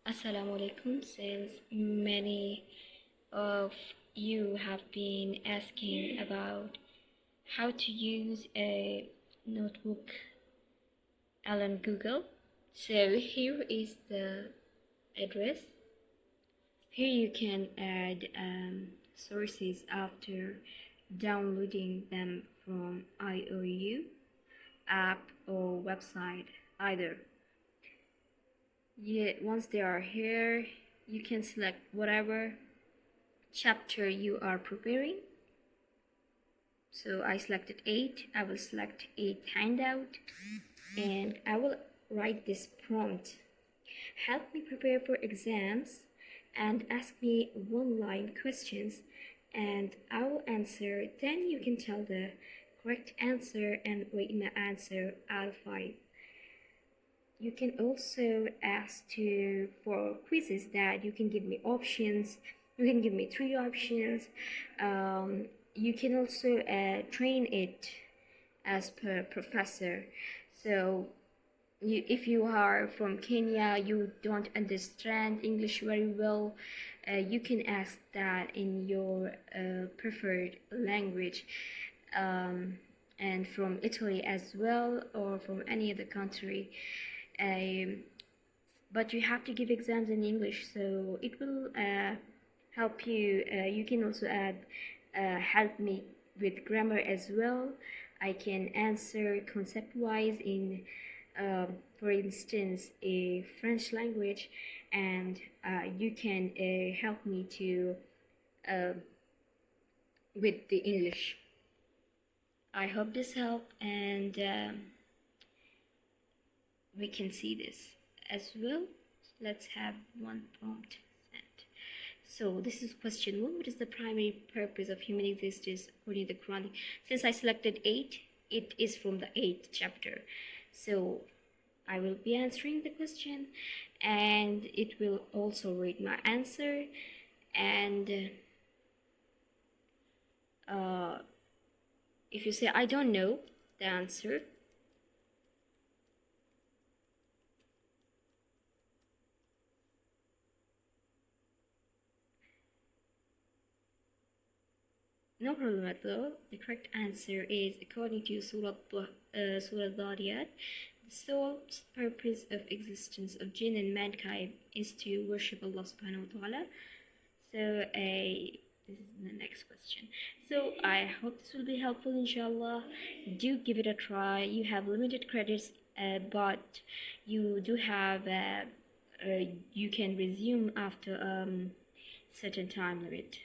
Assalamu alaikum. Since many of you have been asking about how to use a notebook on Google, so here is the address. Here you can add sources after downloading them from IOU app or website either. Once they are here, you can select whatever chapter you are preparing. So I selected 8. I will select 8 handout and I will write this prompt. Help me prepare for exams and ask me one-line questions and I will answer. Then you can tell the correct answer and rate my answer out of 5. You can also ask for quizzes that you can give me options. You can give me 3 options. You can also train it as per professor. So if you are from Kenya, you don't understand English very well, you can ask that in your preferred language. And from Italy as well, or from any other country. But you have to give exams in English, so it will help you. You can also add help me with grammar as well. I can answer concept-wise in, for instance, a French language, and you can help me to with the English. I hope this helped, and we can see this as well. Let's have one prompt sent. So this is question 1. What is the primary purpose of human existence according to the Quran? Since I selected 8, it is from the 8th chapter. So I will be answering the question and it will also read my answer. And if you say I don't know the answer, no problem at all. The correct answer is according to Surah Dhariyat. The sole purpose of existence of jinn and mankind is to worship Allah subhanahu wa ta'ala. So this is the next question. So I hope this will be helpful, inshallah. Do give it a try. You have limited credits, but you do have you can resume after certain time limit.